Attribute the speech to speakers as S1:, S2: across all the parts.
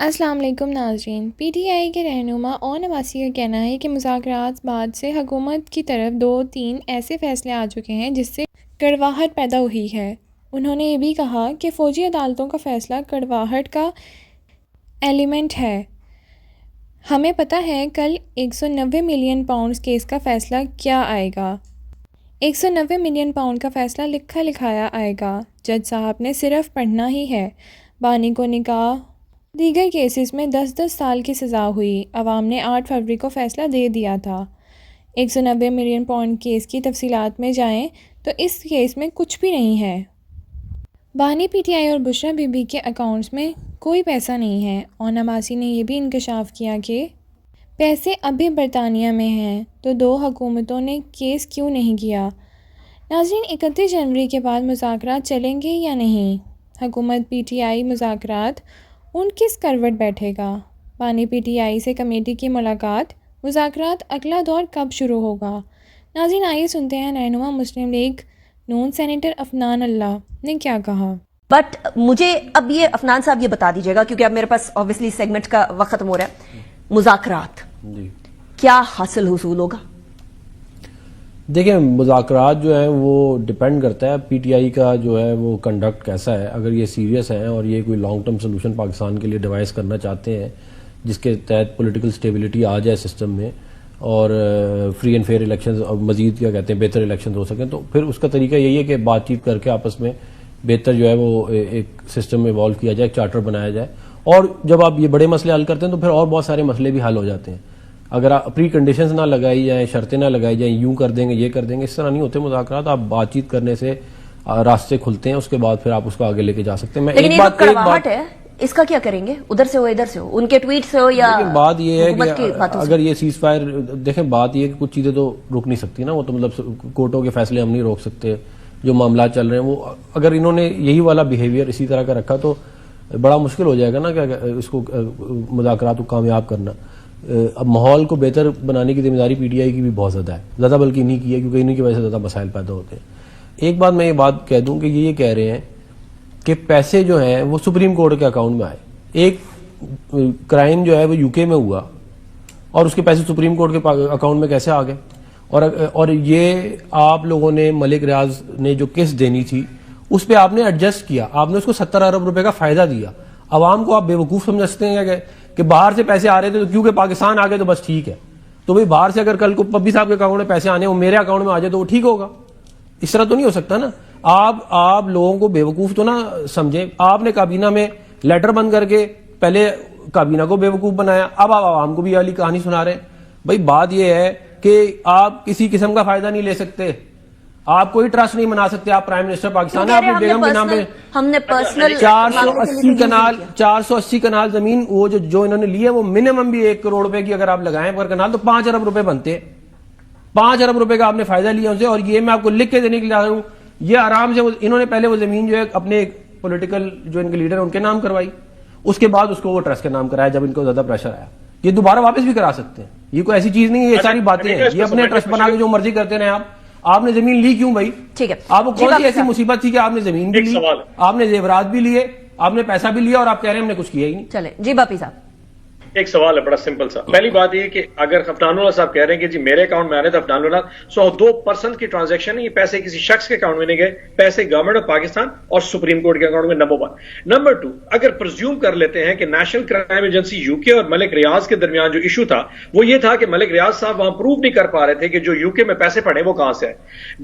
S1: السلام علیکم ناظرین. پی ٹی آئی کے رہنما اور نواسی کا کہنا ہے کہ مذاکرات بعد سے حکومت کی طرف 2-3 ایسے فیصلے آ چکے ہیں جس سے کڑواہٹ پیدا ہوئی ہے. انہوں نے یہ بھی کہا کہ فوجی عدالتوں کا فیصلہ کڑواہٹ کا ایلیمنٹ ہے. ہمیں پتہ ہے کل 190 ملین پاؤنڈز کیس کا فیصلہ کیا آئے گا. 190 ملین پاؤنڈ کا فیصلہ لکھا لکھایا آئے گا. جج صاحب نے صرف پڑھنا ہی ہے. بانی کو نکاح دیگر کیسز میں 10 سال کی سزا ہوئی. عوام نے 8 فروری کو فیصلہ دے دیا تھا. 190 ملین پاؤنڈ کیس کی تفصیلات میں جائیں تو اس کیس میں کچھ بھی نہیں ہے. بانی پی ٹی آئی اور بشرا بی بی کے اکاؤنٹس میں کوئی پیسہ نہیں ہے. اور نواسی نے یہ بھی انکشاف کیا کہ پیسے ابھی برطانیہ میں ہیں تو 2 حکومتوں نے کیس کیوں نہیں کیا. ناظرین، 31 جنوری کے بعد مذاکرات چلیں گے یا نہیں؟ حکومت پی ٹی آئی مذاکرات ان کس کروٹ بیٹھے گا؟ بانی پی ٹی آئی سے کمیٹی کی ملاقات. مذاکرات اگلا دور کب شروع ہوگا؟ ناظرین، آئیے سنتے ہیں رہنما مسلم لیگ نون سینیٹر عفنان اللہ نے کیا کہا.
S2: بٹ مجھے اب یہ عفنان صاحب یہ بتا دیجیے گا، کیونکہ اب میرے پاس آبویسلی سیگمنٹ کا وقت ختم ہو رہا ہے. مذاکرات کیا حاصل حصول ہوگا؟
S3: دیکھیں، مذاکرات جو ہیں وہ ڈیپینڈ کرتا ہے پی ٹی آئی کا جو ہے وہ کنڈکٹ کیسا ہے. اگر یہ سیریس ہیں اور یہ کوئی لانگ ٹرم سلوشن پاکستان کے لیے ڈیوائز کرنا چاہتے ہیں جس کے تحت پولیٹیکل سٹیبلٹی آ جائے سسٹم میں اور فری اینڈ فیئر الیکشنز اور مزید کیا کہتے ہیں بہتر الیکشنز ہو سکیں، تو پھر اس کا طریقہ یہی ہے کہ بات چیت کر کے آپس میں بہتر جو ہے وہ ایک سسٹم میں ایوالو کیا جائے، ایک چارٹر بنایا جائے. اور جب آپ یہ بڑے مسئلے حل کرتے ہیں تو پھر اور بہت سارے مسئلے بھی حل ہو جاتے ہیں. اگر آپ پری کنڈیشنز نہ لگائی جائیں، شرطیں نہ لگائی جائیں، یوں کر دیں گے یہ کر دیں گے، اس طرح نہیں ہوتے مذاکرات. آپ بات چیت کرنے سے راستے کھلتے ہیں، اس کے بعد پھر آپ اس کو آگے لے کے جا سکتے ہیں. میں ایک بات
S2: ہے، اس کا کیا کریں گے؟ ادھر سے ہو ادھر سے ہو، ان کے ٹویٹ سے ہو یا
S3: بات یہ ہے کہ اگر یہ سیز فائر، دیکھیں بات یہ ہے کہ کچھ چیزیں تو رک نہیں سکتی نا، وہ تو مطلب کورٹوں کے فیصلے ہم نہیں روک سکتے. جو معاملات چل رہے ہیں وہ اگر انہوں نے یہی والا بیہیویئر اسی طرح کا رکھا تو بڑا مشکل ہو جائے گا نا کہ اس کو مذاکرات کو کامیاب کرنا. اب ماحول کو بہتر بنانے کی ذمہ داری پی ٹی آئی کی بھی بہت زیادہ بلکہ انہی کی ہے، کیونکہ انہی کی وجہ سے زیادہ مسائل پیدا ہوتے ہیں. ایک بات میں یہ بات کہہ دوں کہ یہ کہہ رہے ہیں کہ پیسے جو ہیں وہ سپریم کورٹ کے اکاؤنٹ میں آئے. ایک کرائم جو ہے وہ یو کے میں ہوا اور اس کے پیسے سپریم کورٹ کے اکاؤنٹ میں کیسے آ گئے؟ اور یہ آپ لوگوں نے ملک ریاض نے جو قسط دینی تھی اس پہ آپ نے ایڈجسٹ کیا، آپ نے اس کو 70 ارب روپے کا فائدہ دیا. عوام کو آپ بے وقوف سمجھتے ہیں کہ باہر سے پیسے آ رہے تھے تو کیونکہ پاکستان آ گئے تو بس ٹھیک ہے. تو بھائی باہر سے اگر کل کو پبی صاحب کے اکاؤنٹ میں پیسے آنے وہ میرے اکاؤنٹ میں آ جائے تو وہ ٹھیک ہوگا؟ اس طرح تو نہیں ہو سکتا نا. آپ لوگوں کو بے وقوف تو نہ سمجھیں. آپ نے کابینہ میں لیٹر بند کر کے پہلے کابینہ کو بے وقوف بنایا، اب آپ عوام کو بھی والی کہانی سنا رہے ہیں. بھائی بات یہ ہے کہ آپ کسی قسم کا فائدہ نہیں لے سکتے، آپ کوئی ٹرسٹ نہیں بنا سکتے. آپ پرائم منسٹر پاکستان ہے، اپنی بیگم کے نام پہ
S2: ہم نے پرسنل
S3: 480 کنال زمین وہ جو انہوں نے لی ہے وہ منیمم بھی 1 کروڑ روپے کی اگر آپ لگائیں پر کنال تو 5 ارب روپے بنتے. 5 ارب روپے کا آپ نے فائدہ لیا ان سے. اور یہ میں آپ کو لکھ کے دینے کے لیے آ رہا ہوں، یہ آرام سے انہوں نے پہلے وہ زمین جو ہے اپنے پولیٹیکل جو ان کے لیڈر ہیں ان کے نام کروائی، اس کے بعد اس کو وہ ٹرسٹ کے نام کرایا جب ان کو زیادہ پریشر آیا. یہ دوبارہ واپس بھی کرا سکتے ہیں، یہ کوئی ایسی چیز نہیں ہے. یہ ساری باتیں ہیں، یہ اپنے ٹرسٹ بنا کے جو مرضی کرتے رہے. آپ نے زمین لی کیوں بھائی؟
S2: ٹھیک ہے،
S3: آپ کو کون سی ایسی مصیبت تھی کہ آپ نے زمین بھی لی، آپ نے زیورات بھی لیے، آپ نے پیسہ بھی لیا اور آپ کہہ رہے ہیں ہم نے کچھ کیا ہی نہیں.
S2: چلے جی باپی صاحب.
S4: ایک سوال ہے بڑا سمپل سا. پہلی بات یہ کہ اگر عفنان اللہ صاحب کہہ رہے ہیں کہ جی میرے اکاؤنٹ میں آ رہے تھے عفنان اللہ، 102% کی ٹرانزیکشن ہے، یہ پیسے کسی شخص کے اکاؤنٹ میں نہیں گئے، پیسے گورنمنٹ آف پاکستان اور سپریم کورٹ کے اکاؤنٹ میں. نمبر 1. نمبر 2، اگر پرزیوم کر لیتے ہیں کہ نیشنل کرائم ایجنسی یو کے اور ملک ریاض کے درمیان جو ایشو تھا وہ یہ تھا کہ ملک ریاض صاحب وہاں پروو نہیں کر پا رہے تھے کہ جو یو کے میں پیسے پڑے وہ کہاں سے ہے.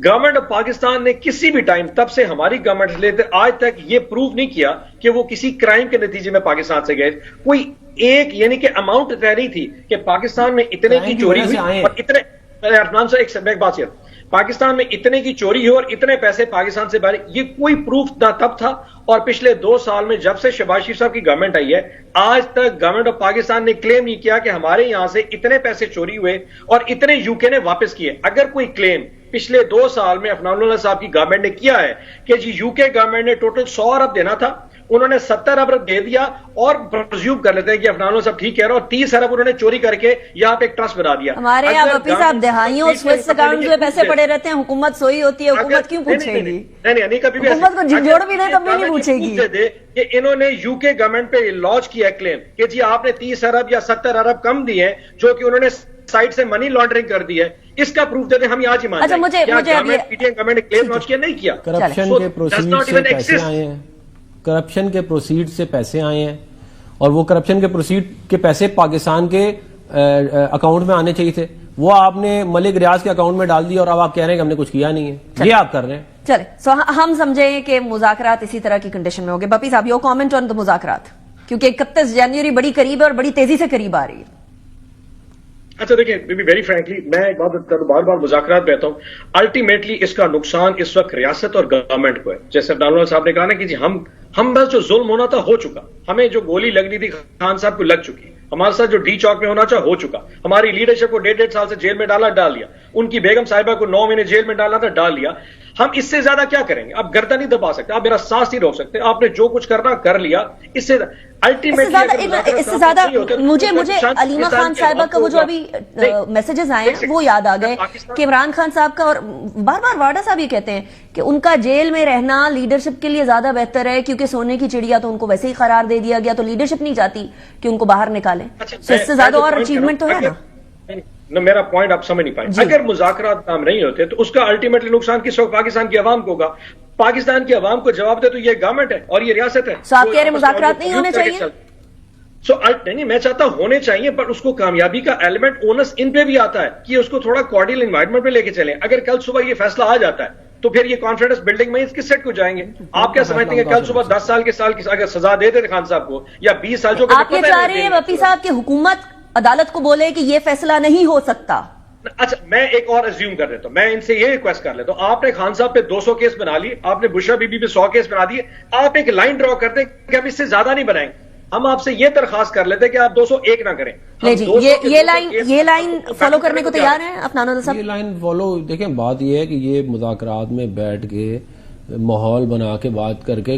S4: گورنمنٹ آف پاکستان نے کسی بھی ٹائم تب سے ہماری گورنمنٹ سے لیتے آج تک یہ پروو نہیں کیا کہ وہ کسی کرائم کے نتیجے میں پاکستان سے گئے. کوئی ایک یعنی کہ اماؤنٹ طے نہیں تھی کہ پاکستان میں اتنے کی چوری ہوئی اور اتنے ایک بات پاکستان میں اتنے کی چوری ہوئی اور اتنے پیسے پاکستان سے باہر. یہ کوئی پروف نہ تب تھا. اور پچھلے 2 سال میں جب سے شہباز شریف صاحب کی گورنمنٹ آئی ہے آج تک گورنمنٹ آف پاکستان نے کلیم نہیں کیا کہ ہمارے یہاں سے اتنے پیسے چوری ہوئے اور اتنے یو کے نے واپس کیے. اگر کوئی کلیم پچھلے 2 سال میں عفنان اللہ صاحب کی گورنمنٹ نے کیا ہے کہ جی یو کے گورنمنٹ نے ٹوٹل 100 ارب دینا تھا انہوں نے 70 ارب دے دیا اور پرزیوم کر لیتے ہیں کہ افنان صاحب ٹھیک کہہ رہا، اور 30 ارب انہوں نے چوری کر کے یہاں پہ ایک ٹرسٹ بنا دیا.
S2: ہمارے یہاں وفی صاحب دہائیوں سوئس اکاؤنٹ میں پیسے پڑے رہتے ہیں، حکومت سوئی ہوتی ہے، حکومت کیوں پوچھے گی؟
S4: نہیں کبھی بھی
S2: حکومت کو جھنجھوڑ بھی دے تب بھی نہیں پوچھے گی.
S4: کہ انہوں نے یو کے گورنمنٹ پہ لانچ کیا کلیم کہ جی آپ نے 30 ارب یا 70 ارب کم دیے ہیں جو کہ انہوں نے سائٹ سے منی لانڈرنگ کر دی ہے. اس کا پروف دیتے ہم آج ہی مان جائیں. گورنمنٹ نے کلیم لانچ کیا نہیں کیا؟
S3: کرپشن کے پروسیڈ سے پیسے آئے ہیں، کرپشن کے پروسیڈ سے پیسے آئے ہیں، اور وہ کرپشن کے پروسیڈ کے پیسے پاکستان کے اکاؤنٹ میں آنے چاہیے تھے، وہ آپ نے ملک ریاض کے اکاؤنٹ میں ڈال دیا، اور اب آپ کہہ رہے ہیں کہ ہم نے کچھ کیا نہیں ہے. یہ آپ کر رہے ہیں.
S2: چلے سو ہم سمجھیں کہ مذاکرات اسی طرح کی کنڈیشن میں ہو گئے. بپی صاحب یور کامنٹ آن دی مذاکرات، کیونکہ 31 جنوری بڑی قریب ہے اور بڑی تیزی سے قریب آ رہی ہے.
S4: اچھا دیکھیں ویری فرینکلی میں ایک بات کروں، بار بار مذاکرات پہ آتا ہوں. الٹیمیٹلی اس کا نقصان اس وقت ریاست اور گورنمنٹ کو ہے. جیسے عبداللہ صاحب نے کہا نا کہ جی ہم بس جو ظلم ہونا تھا ہو چکا، ہمیں جو گولی لگنی تھی خان صاحب کو لگ چکی، ہمارے ساتھ جو ڈی چوک میں ہونا چاہا ہو چکا، ہماری لیڈرشپ کو 1.5 سال سے جیل میں ڈال دیا، ان کی بیگم صاحبہ کو 9 مہینے جیل میں ڈالنا تھا ڈال دیا. ہم اس سے زیادہ کیا کریں گے؟ آپ گردن نہیں دبا سکتے، آپ میرا سانس نہیں روک سکتے، آپ نے جو کچھ کرنا کر لیا. اس سے
S2: زیادہ مجھے علیمہ خان صاحبہ کا وہ جو ابھی میسیجز آئے ہیں وہ یاد آ گئے کہ عمران خان صاحب کا، اور بار بار واڈا صاحب یہ کہتے ہیں کہ ان کا جیل میں رہنا لیڈرشپ کے لیے زیادہ بہتر ہے، کیونکہ سونے کی چڑیا تو ان کو ویسے ہی قرار دے دیا گیا، تو لیڈرشپ نہیں چاہتی کہ ان کو باہر نکالیں. تو اس سے زیادہ اور اچیومنٹ تو ہے نا.
S4: میرا پوائنٹ آپ سمجھ نہیں پائیں. اگر مذاکرات کام نہیں ہوتے تو اس کا الٹیمیٹلی نقصان کس وقت پاکستان کی عوام کو ہوگا. پاکستان کی عوام کو جواب دے تو یہ گورنمنٹ ہے اور یہ ریاست ہے.
S2: آپ کہہ رہے مذاکرات نہیں ہونے چاہیے؟
S4: نہیں میں چاہتا ہونے چاہیے، پر اس کو کامیابی کا ایلیمنٹ اونس ان پہ بھی آتا ہے کہ اس کو تھوڑا کارڈیل انوائرمنٹ پہ لے کے چلیں. اگر کل صبح یہ فیصلہ آ جاتا ہے تو پھر یہ کانفیڈنس بلڈنگ میں اس کس سیٹ کو جائیں گے؟ آپ کیا سمجھتے ہیں کہ کل صبح 10 سال کے اگر سزا دے دیتے خان صاحب کو یا 20 سال جو
S2: آپ یہ چاہ رہے ہیں وفی صاحب کی حکومت عدالت کو بولے کہ یہ فیصلہ نہیں ہو سکتا؟
S4: اچھا میں ایک اور ازیوم کر دیتا ہوں، میں ان سے یہ ریکویسٹ کر لیتا ہوں. آپ نے خان صاحب پہ 200 کیس بنا لی، آپ نے بشرا بی بی پہ 100 کیس بنا دیے، آپ ایک لائن ڈرا کر دیں کہ ہم اس سے زیادہ نہیں بنائیں گے. ہم آپ سے یہ درخواست کر لیتے کہ آپ 201 نہ کریں.
S2: جی یہ لائن فالو کرنے کو تیار ہیں عفنان صاحب؟
S3: یہ لائن فالو، دیکھیں بات یہ ہے کہ یہ مذاکرات میں بیٹھ کے ماحول بنا کے بات کر کے،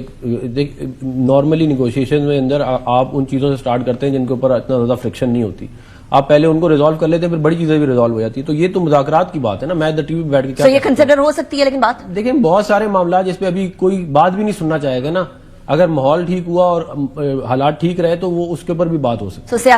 S3: نارملی نیگوشیشن میں اندر آپ ان چیزوں سے سٹارٹ کرتے ہیں جن کے اوپر اتنا زیادہ فرکشن نہیں ہوتی. آپ پہلے ان کو ریزالو کر لیتے ہیں، پھر بڑی چیزیں بھی ریزالو ہو جاتی ہے. تو یہ تو مذاکرات کی بات ہے نا. میں ٹی وی پہ بیٹھ کے کیا
S2: یہ کنسیڈر ہو سکتی ہے، لیکن بات
S3: دیکھیں بہت سارے معاملات جس پہ ابھی کوئی بات بھی نہیں سننا چاہے گا نا. اگر ماحول ٹھیک ہوا اور حالات ٹھیک رہے تو وہ اس کے اوپر بھی بات ہو سکتی ہے.